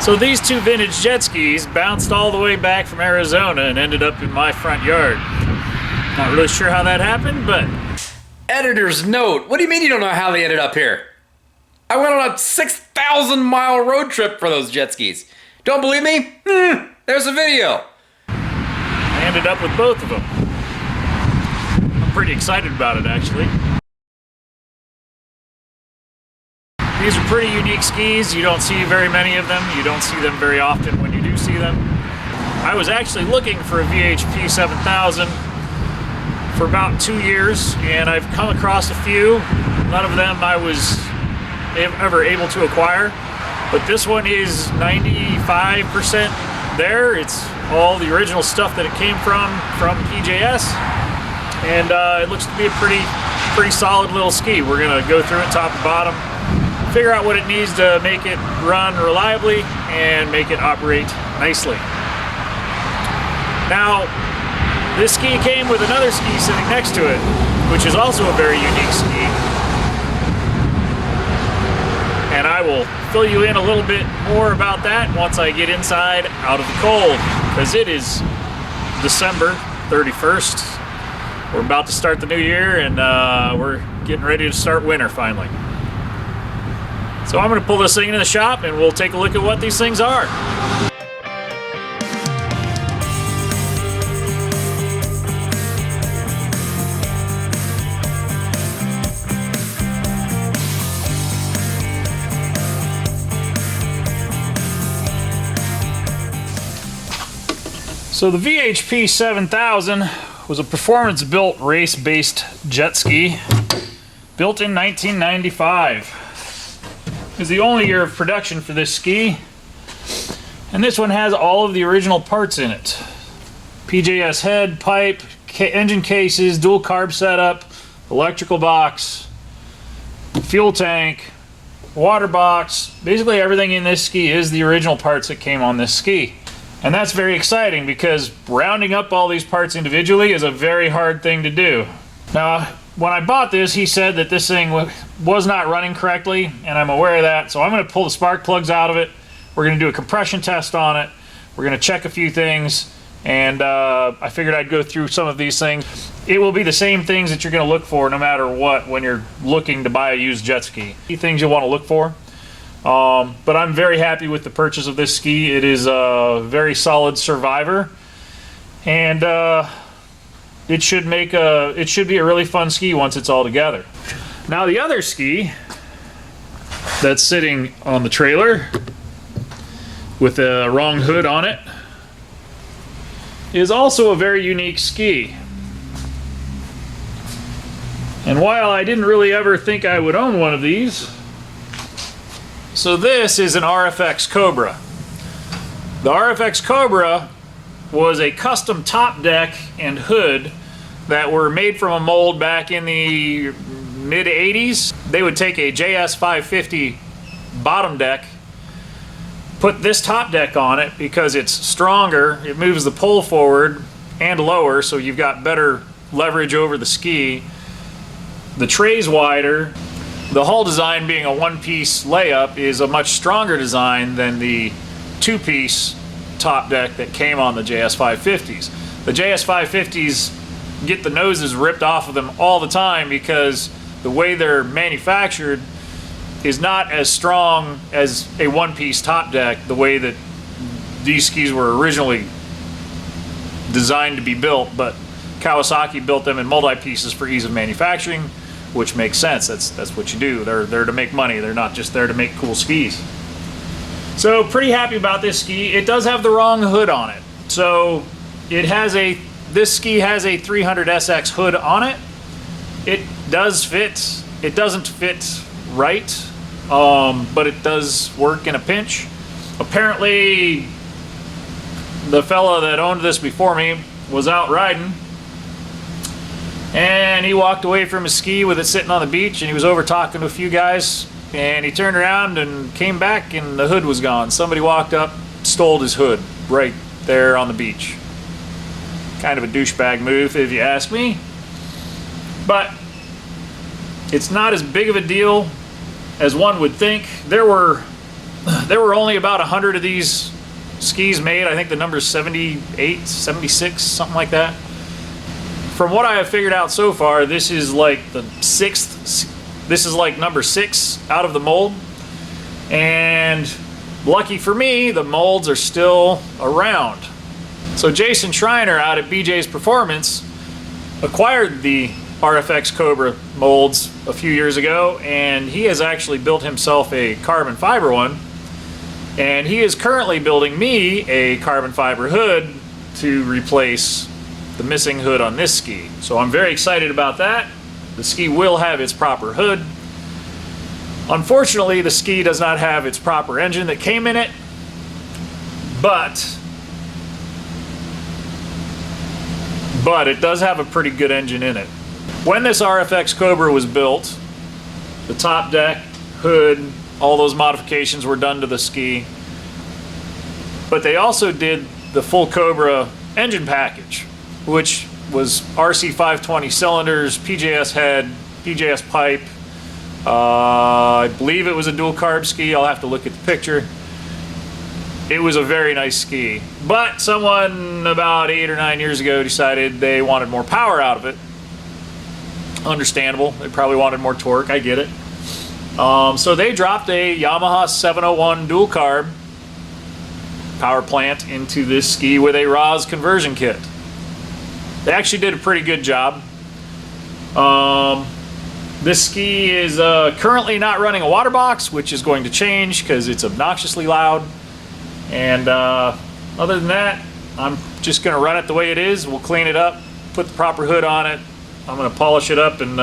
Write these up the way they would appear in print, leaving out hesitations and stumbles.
So these two vintage jet skis bounced all the way back from Arizona and ended up in my front yard. Not really sure how that happened, but... Editor's note. What do you mean you don't know how they ended up here? I went on a 6,000-mile road trip for those jet skis. Don't believe me? There's a video. I ended up with both of them. I'm pretty excited about it, actually. These are pretty unique skis. You don't see very many of them. You don't see them very often when you do see them. I was actually looking for a VHP7000 for about 2 years, and I've come across a few. None of them I was ever able to acquire, but this one is 95% there. It's all the original stuff that it came from PJS, and it looks to be a pretty solid little ski. We're gonna go through it top to bottom, figure out what it needs to make it run reliably and make it operate nicely. Now, this ski came with another ski sitting next to it, which is also a very unique ski. And I will fill you in a little bit more about that once I get inside out of the cold, because it is December 31st. We're about to start the new year, and we're getting ready to start winter finally. So I'm going to pull this thing into the shop and we'll take a look at what these things are. So the VHP7000 was a performance-built, race-based jet ski built in 1995. It was the only year of production for this ski, and this one has all of the original parts in it. PJS head, pipe, engine cases, dual carb setup, electrical box, fuel tank, water box. Basically everything in this ski is the original parts that came on this ski. And that's very exciting because rounding up all these parts individually is a very hard thing to do. Now, when I bought this, he said that this thing was not running correctly, and I'm aware of that, so I'm going to pull the spark plugs out of it. We're going to do a compression test on it. We're going to check a few things, and I figured I'd go through some of these things. It will be the same things that you're going to look for no matter what when you're looking to buy a used jet ski. Things you'll want to look for. But I'm very happy with the purchase of this ski. It is a very solid survivor, and it should be a really fun ski once it's all together. Now the other ski that's sitting on the trailer with the wrong hood on it is also a very unique ski. And while I didn't really ever think I would own one of these, so this is an RFX Cobra. The RFX Cobra was a custom top deck and hood that were made from a mold back in the mid 80s. They would take a JS550 bottom deck, put this top deck on it because it's stronger, it moves the pole forward and lower, so you've got better leverage over the ski. The tray's wider. The hull design, being a one-piece layup, is a much stronger design than the two-piece top deck that came on the JS550s. The JS550s get the noses ripped off of them all the time because the way they're manufactured is not as strong as a one-piece top deck, the way that these skis were originally designed to be built, but Kawasaki built them in multi-pieces for ease of manufacturing, which makes sense. That's what you do. They're there to make money. They're not just there to make cool skis. So pretty happy about this ski. It does have the wrong hood on it. So this ski has a 300SX hood on it. It does fit. It doesn't fit right, but it does work in a pinch. Apparently, the fella that owned this before me was out riding, and he walked away from his ski with it sitting on the beach, and he was over talking to a few guys, and he turned around and came back and the hood was gone. Somebody walked up, stole his hood right there on the beach. Kind of a douchebag move if you ask me, but it's not as big of a deal as one would think. There were There were only about 100 of these skis made. I think the number is 78, 76, something like that. From what I have figured out so far, this is like the 6th. This is like number 6 out of the mold. And lucky for me, the molds are still around. So Jason Schreiner out at BJ's Performance acquired the RFX Cobra molds a few years ago, and he has actually built himself a carbon fiber one, and he is currently building me a carbon fiber hood to replace the missing hood on this ski. So I'm very excited about that. The ski will have its proper hood. Unfortunately, the ski does not have its proper engine that came in it, but it does have a pretty good engine in it. When this RFX Cobra was built, the top deck, hood, all those modifications were done to the ski, but they also did the full Cobra engine package, which was RC 520 cylinders, PJS head, PJS pipe. I believe it was a dual carb ski. I'll have to look at the picture. It was a very nice ski, but someone about 8 or 9 years ago decided they wanted more power out of it. Understandable. They probably wanted more torque. I get it. So they dropped a Yamaha 701 dual carb power plant into this ski with a ROS conversion kit. They actually did a pretty good job. This ski is currently not running a water box, which is going to change because it's obnoxiously loud. And other than that, I'm just going to run it the way it is. We'll clean it up, put the proper hood on it. I'm going to polish it up and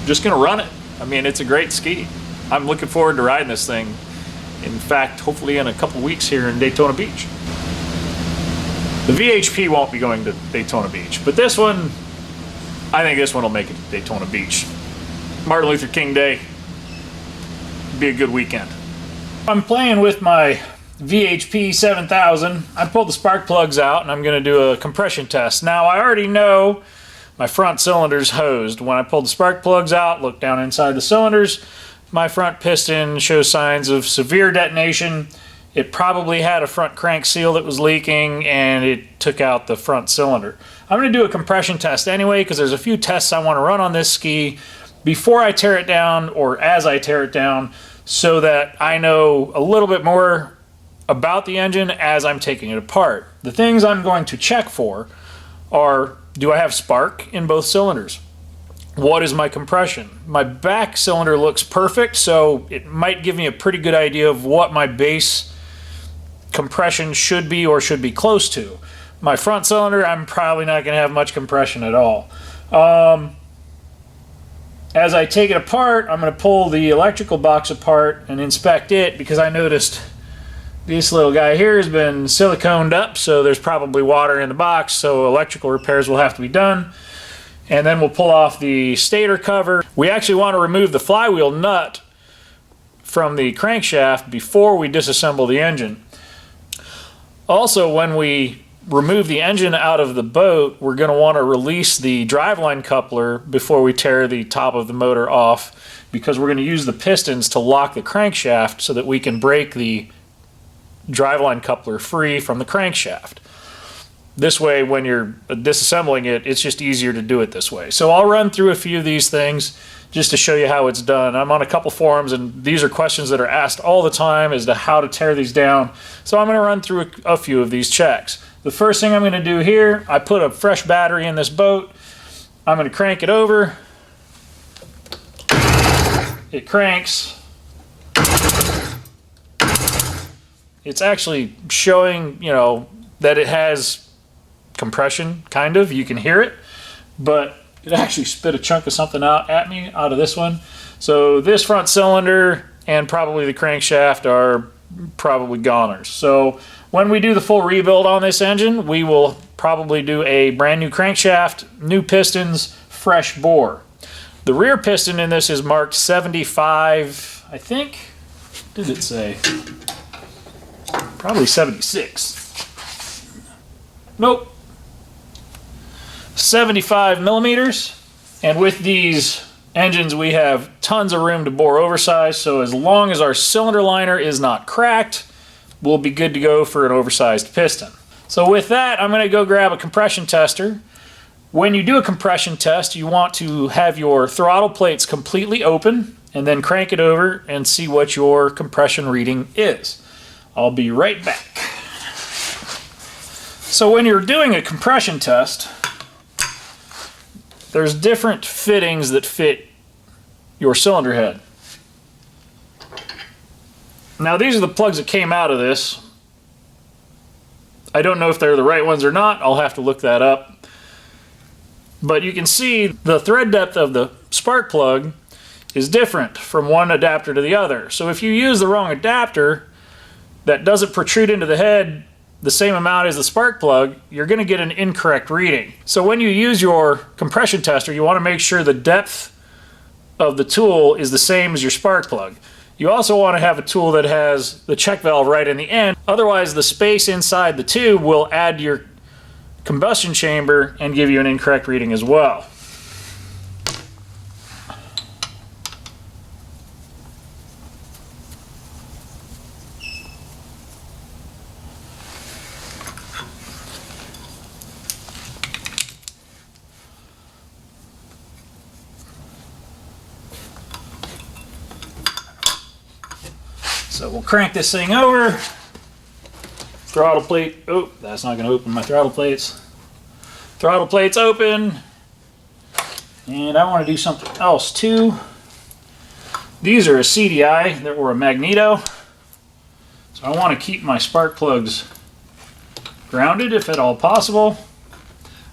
just going to run it. I mean, it's a great ski. I'm looking forward to riding this thing. In fact, hopefully in a couple weeks here in Daytona Beach. The VHP won't be going to Daytona Beach, but this one, I think this one will make it to Daytona Beach. Martin Luther King Day. Be a good weekend. I'm playing with my VHP7000. I pulled the spark plugs out and I'm going to do a compression test. Now I already know my front cylinder's hosed. When I pulled the spark plugs out, look down inside the cylinders, my front piston shows signs of severe detonation. It probably had a front crank seal that was leaking and it took out the front cylinder. I'm going to do a compression test anyway because there's a few tests I want to run on this ski before I tear it down or as I tear it down so that I know a little bit more about the engine as I'm taking it apart. The things I'm going to check for are, do I have spark in both cylinders? What is my compression? My back cylinder looks perfect, so it might give me a pretty good idea of what my base compression should be or should be close to. My front cylinder, I'm probably not going to have much compression at all. As I take it apart, I'm going to pull the electrical box apart and inspect it because I noticed this little guy here has been siliconed up, so there's probably water in the box, so electrical repairs will have to be done. And then we'll pull off the stator cover. We actually want to remove the flywheel nut from the crankshaft before we disassemble the engine. Also, when we remove the engine out of the boat, we're going to want to release the driveline coupler before we tear the top of the motor off, because we're going to use the pistons to lock the crankshaft so that we can break the driveline coupler free from the crankshaft. This way, when you're disassembling it, it's just easier to do it this way. So I'll run through a few of these things just to show you how it's done. I'm on a couple forums, and these are questions that are asked all the time as to how to tear these down. So I'm going to run through a few of these checks. The first thing I'm going to do here, I put a fresh battery in this boat. I'm going to crank it over. It cranks. It's actually showing, you know, that it has compression, kind of. You can hear it, but it actually spit a chunk of something out at me out of this one. So this front cylinder and probably the crankshaft are probably goners. So when we do the full rebuild on this engine, we will probably do a brand new crankshaft, new pistons, fresh bore. The rear piston in this is marked 75, I think. What did it say? Probably 76. Nope. 75 millimeters. And with these engines, we have tons of room to bore oversized, so as long as our cylinder liner is not cracked, we'll be good to go for an oversized piston. So with that, I'm going to go grab a compression tester. When you do a compression test, you want to have your throttle plates completely open and then crank it over and see what your compression reading is. I'll be right back. So when you're doing a compression test, there's different fittings that fit your cylinder head. Now these are the plugs that came out of this. I don't know if they're the right ones or not. I'll have to look that up. But you can see the thread depth of the spark plug is different from one adapter to the other. So if you use the wrong adapter that doesn't protrude into the head the same amount as the spark plug, you're going to get an incorrect reading. So when you use your compression tester, you want to make sure the depth of the tool is the same as your spark plug. You also want to have a tool that has the check valve right in the end. Otherwise, the space inside the tube will add to your combustion chamber and give you an incorrect reading as well. So we'll crank this thing over. Throttle plate, oh, that's not going to open my throttle plates. Throttle plates open. And I want to do something else too. These are a CDI, that were a magneto. So I want to keep my spark plugs grounded if at all possible.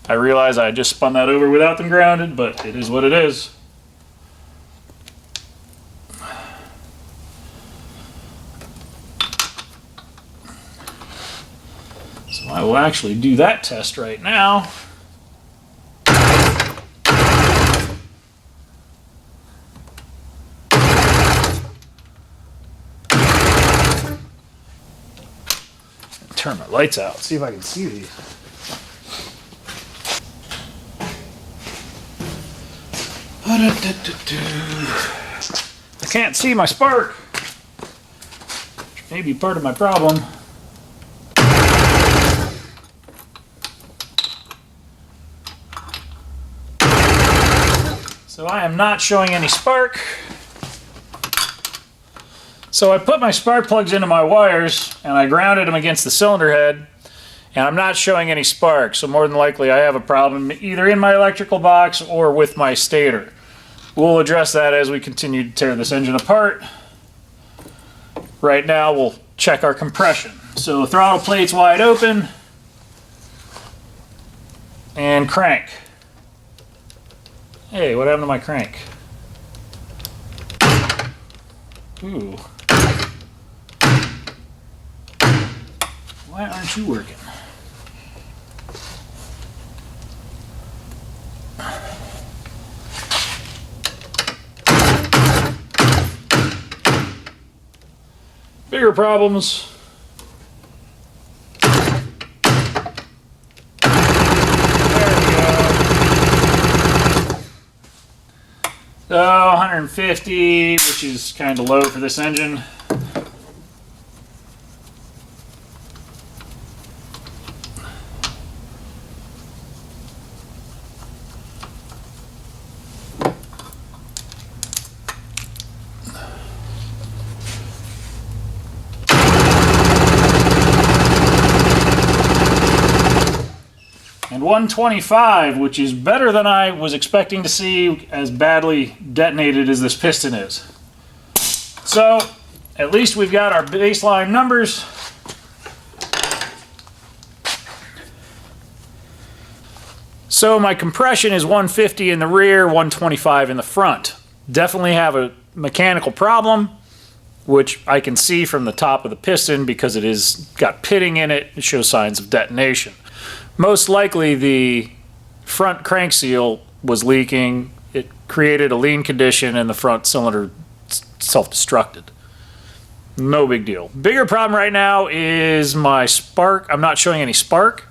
I realize I just spun that over without them grounded, but it is what it is. I will actually do that test right now. Turn my lights out, see if I can see these. I can't see my spark, which may be part of my problem. So I am not showing any spark. So I put my spark plugs into my wires and I grounded them against the cylinder head, and I'm not showing any spark. So more than likely I have a problem either in my electrical box or with my stator. We'll address that as we continue to tear this engine apart. Right now we'll check our compression. So throttle plate's wide open and crank. Hey, what happened to my crank? Ooh. Why aren't you working? Bigger problems. So 150, which is kind of low for this engine. And 125, which is better than I was expecting to see, as badly detonated as this piston is. So, at least we've got our baseline numbers. So my compression is 150 in the rear, 125 in the front. Definitely have a mechanical problem, which I can see from the top of the piston because it is got pitting in it. It shows signs of detonation. Most likely the front crank seal was leaking. It created a lean condition and the front cylinder self-destructed. No big deal. Bigger problem right now is my spark. I'm not showing any spark,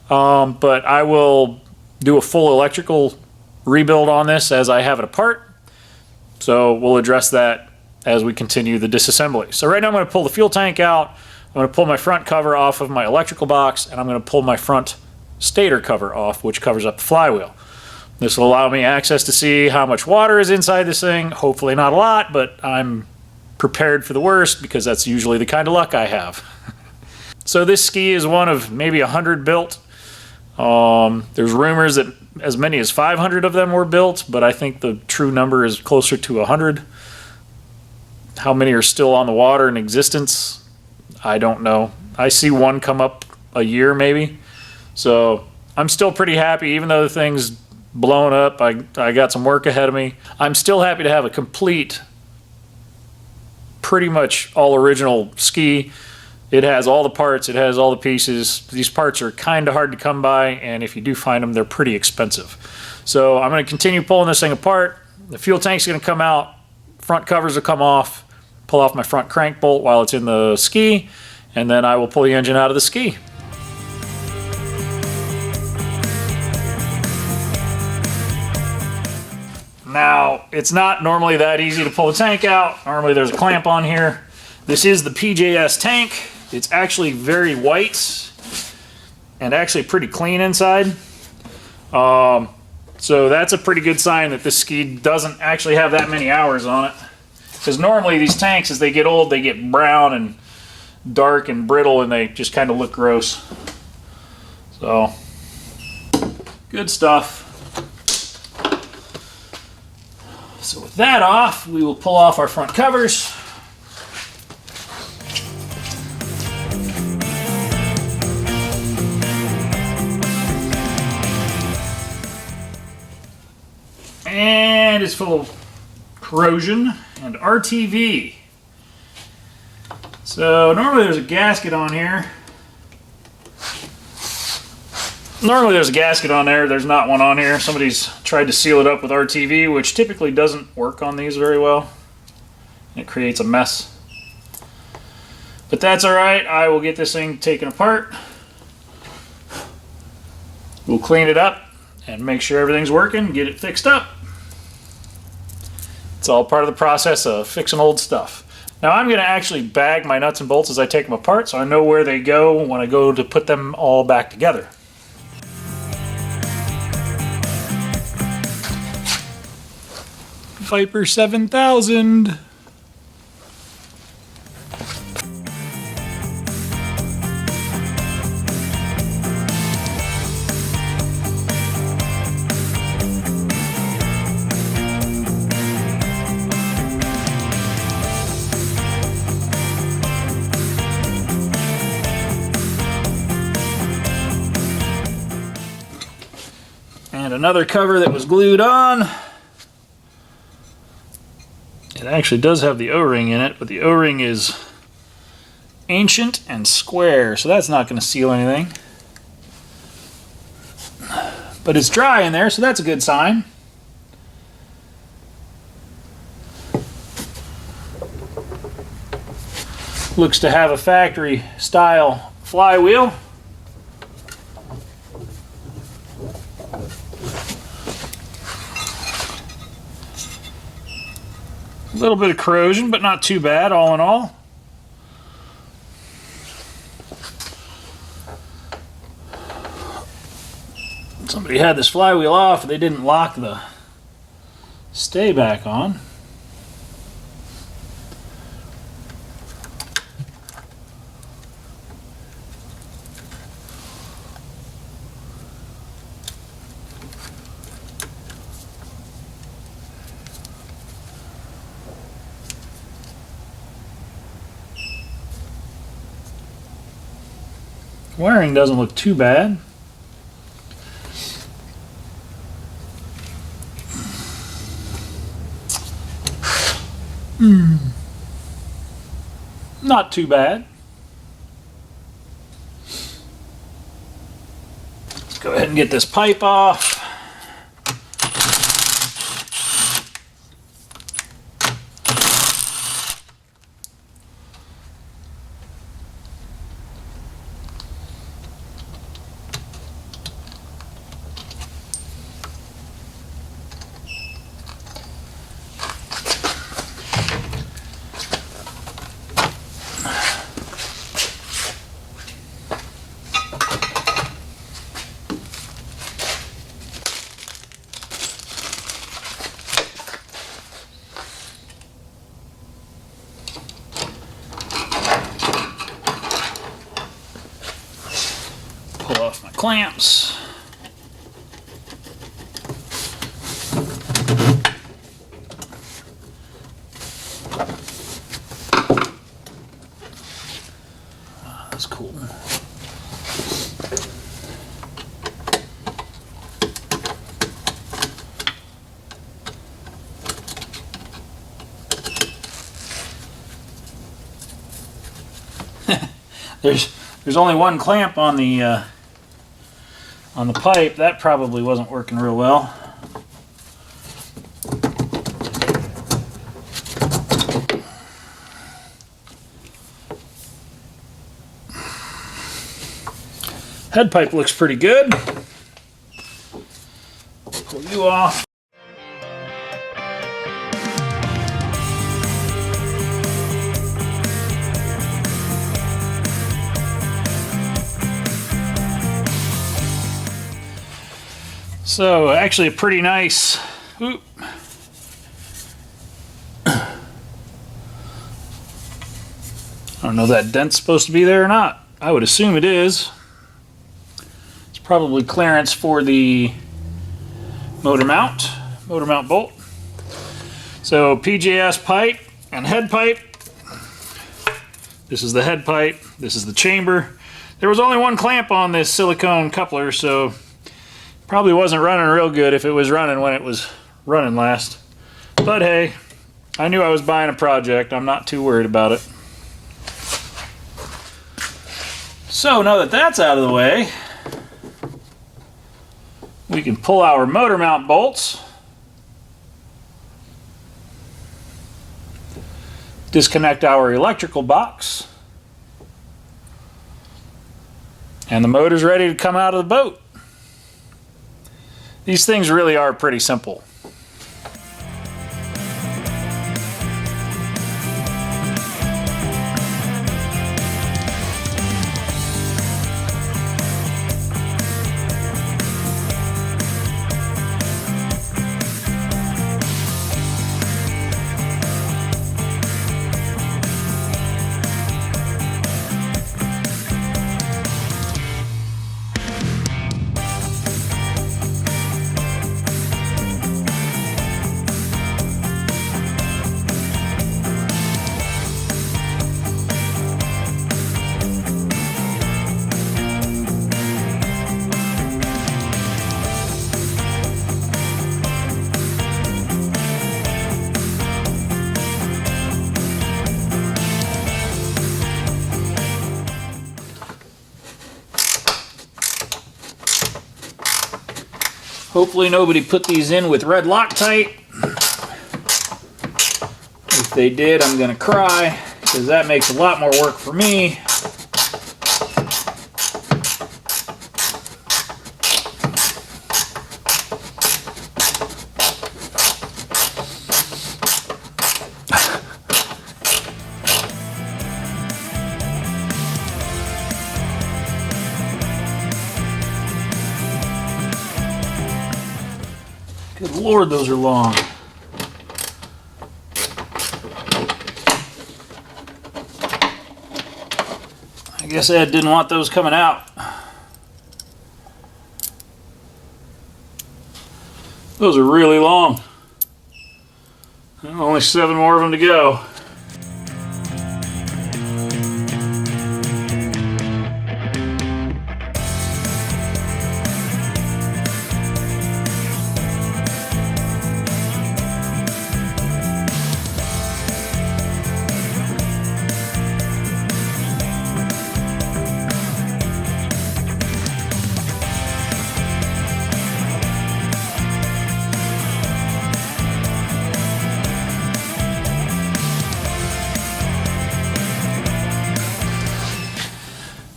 but I will do a full electrical rebuild on this as I have it apart. So we'll address that as we continue the disassembly. So right now I'm going to pull the fuel tank out. I'm going to pull my front cover off of my electrical box, and I'm going to pull my front stator cover off, which covers up the flywheel. This will allow me access to see how much water is inside this thing. Hopefully not a lot, but I'm prepared for the worst because that's usually the kind of luck I have. So this ski is one of maybe 100 built. There's rumors that as many as 500 of them were built, but I think the true number is closer to 100. How many are still on the water in existence? I don't know. I see one come up a year maybe. So I'm still pretty happy, even though the thing's blown up. I got some work ahead of me. I'm still happy to have a complete, pretty much all original ski. It has all the parts, it has all the pieces. These parts are kind of hard to come by, and if you do find them, they're pretty expensive. So I'm going to continue pulling this thing apart. The fuel tank's going to come out, front covers will come off, pull off my front crank bolt while it's in the ski, and then I will pull the engine out of the ski. Now, it's not normally that easy to pull the tank out. Normally there's a clamp on here. This is the PJS tank. It's actually very white and actually pretty clean inside. So that's a pretty good sign that this ski doesn't actually have that many hours on it. Because normally these tanks, as they get old, they get brown and dark and brittle and they just kind of look gross. So, good stuff. So with that off, we will pull off our front covers. And it's full of corrosion and RTV. So normally there's a gasket on here. Normally there's a gasket on there. There's not one on here. Somebody's tried to seal it up with RTV, which typically doesn't work on these very well. It creates a mess. But that's all right. I will get this thing taken apart. We'll clean it up and make sure everything's working, get it fixed up. It's all part of the process of fixing old stuff. Now I'm going to actually bag my nuts and bolts as I take them apart so I know where they go when I go to put them all back together. Viper 7000. And another cover that was glued on. It actually does have the O-ring in it, but the O-ring is ancient and square, so that's not going to seal anything. But it's dry in there, so that's a good sign. Looks to have a factory style flywheel. A little bit of corrosion, but not too bad all in all. Somebody had this flywheel off, they didn't lock the stay back on. Wiring doesn't look too bad. Not too bad. Let's go ahead and get this pipe off. off my clamps. That's cool. There's only one clamp on the pipe. That probably wasn't working real well. Head pipe looks pretty good. Pull you off. So actually a pretty nice, oop. I don't know if that dent's supposed to be there or not. I would assume it is. It's probably clearance for the motor mount bolt. So PJS pipe and head pipe. This is the head pipe, this is the chamber. There was only one clamp on this silicone coupler, so probably wasn't running real good if it was running when it was running last. But hey, I knew I was buying a project. I'm not too worried about it. So now that that's out of the way, we can pull our motor mount bolts, disconnect our electrical box, and the motor's ready to come out of the boat. These things really are pretty simple. Hopefully nobody put these in with red Loctite. If they did, I'm gonna cry, because that makes a lot more work for me. Good Lord, those are long. I guess Ed didn't want those coming out. Those are really long. Only 7 more of them to go.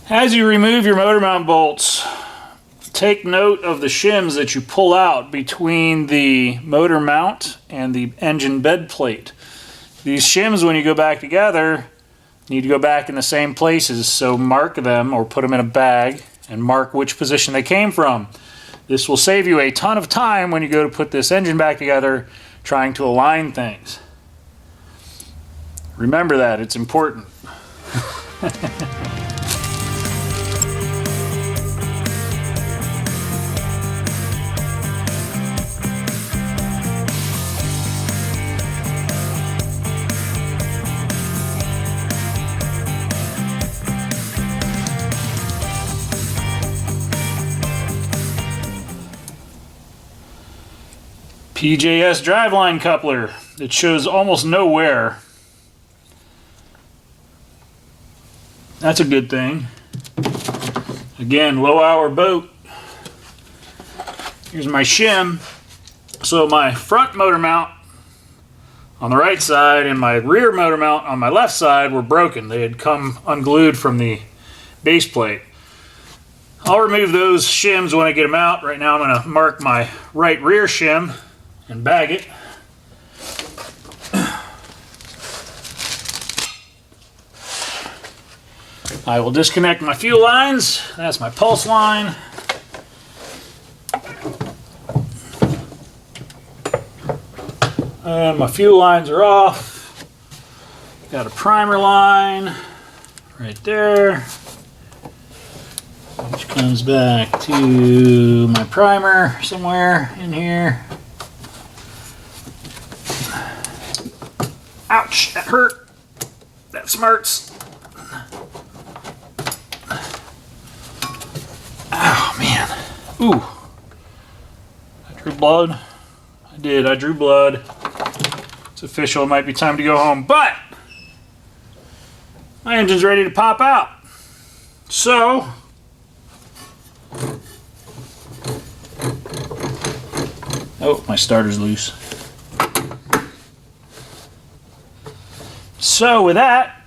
As you remove your motor mount bolts, take note of the shims that you pull out between the motor mount and the engine bed plate. These shims, when you go back together, need to go back in the same places, so mark them or put them in a bag and mark which position they came from. This will save you a ton of time when you go to put this engine back together trying to align things. Remember that, it's important. PJS driveline coupler. It shows almost no wear. That's a good thing. Again, low hour boat. Here's my shim. So my front motor mount on the right side and my rear motor mount on my left side were broken. They had come unglued from the base plate. I'll remove those shims when I get them out. Right now I'm going to mark my right rear shim and bag it. I will disconnect my fuel lines. That's my pulse line. And my fuel lines are off. Got a primer line right there, which comes back to my primer somewhere in here. Ouch, that hurt. That smarts. Oh man. Ooh. I drew blood. I did. I drew blood. It's official. It might be time to go home. But my engine's ready to pop out. So oh, my starter's loose. So with that,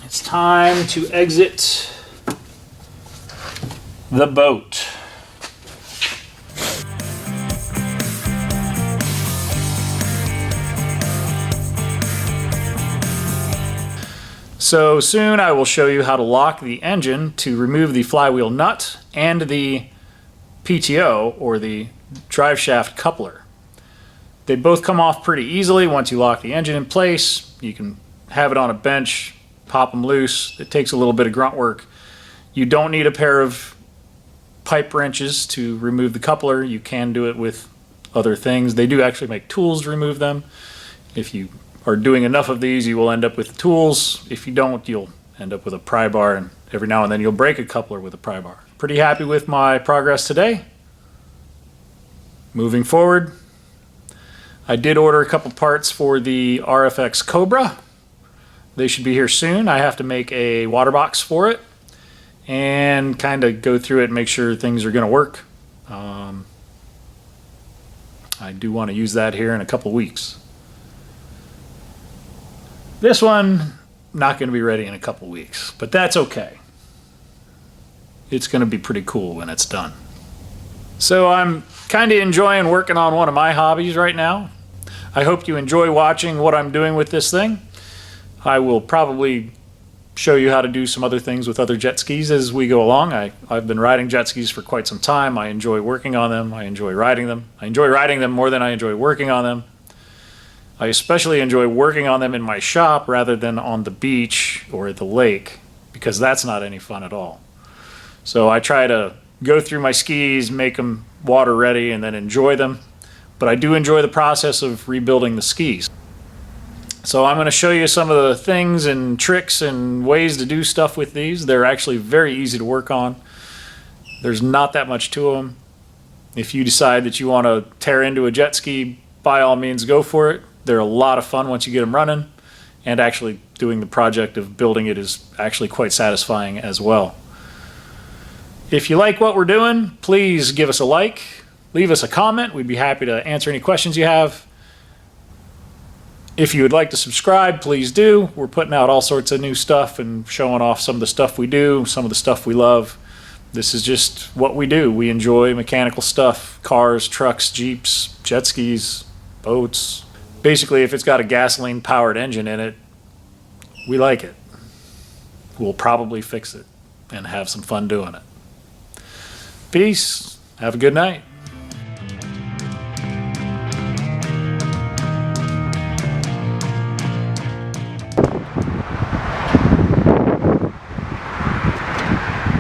it's time to exit the boat. So soon I will show you how to lock the engine to remove the flywheel nut and the PTO, or the drive shaft coupler. They both come off pretty easily once you lock the engine in place. You can have it on a bench, pop them loose. It takes a little bit of grunt work. You don't need a pair of pipe wrenches to remove the coupler. You can do it with other things. They do actually make tools to remove them. If you are doing enough of these, you will end up with tools. If you don't, you'll end up with a pry bar, and every now and then you'll break a coupler with a pry bar. Pretty happy with my progress today. Moving forward, I did order a couple parts for the RFX Cobra. They should be here soon. I have to make a water box for it and kind of go through it and make sure things are going to work. I do want to use that here in a couple weeks. This one, not going to be ready in a couple weeks, but that's okay. It's going to be pretty cool when it's done. So I'm kind of enjoying working on one of my hobbies right now. I hope you enjoy watching what I'm doing with this thing. I will probably show you how to do some other things with other jet skis as we go along. I've been riding jet skis for quite some time. I enjoy working on them. I enjoy riding them. I enjoy riding them more than I enjoy working on them. I especially enjoy working on them in my shop rather than on the beach or at the lake, because that's not any fun at all. So I try to go through my skis, make them water ready, and then enjoy them. But I do enjoy the process of rebuilding the skis. So I'm going to show you some of the things and tricks and ways to do stuff with these. They're actually very easy to work on. There's not that much to them. If you decide that you want to tear into a jet ski, by all means go for it. They're a lot of fun once you get them running, and actually doing the project of building it is actually quite satisfying as well. If you like what we're doing, please give us a like, leave us a comment. We'd be happy to answer any questions you have. If you would like to subscribe, please do. We're putting out all sorts of new stuff and showing off some of the stuff we do, some of the stuff we love. This is just what we do. We enjoy mechanical stuff: cars, trucks, Jeeps, jet skis, boats. Basically, if it's got a gasoline-powered engine in it, we like it. We'll probably fix it and have some fun doing it. Peace. Have a good night.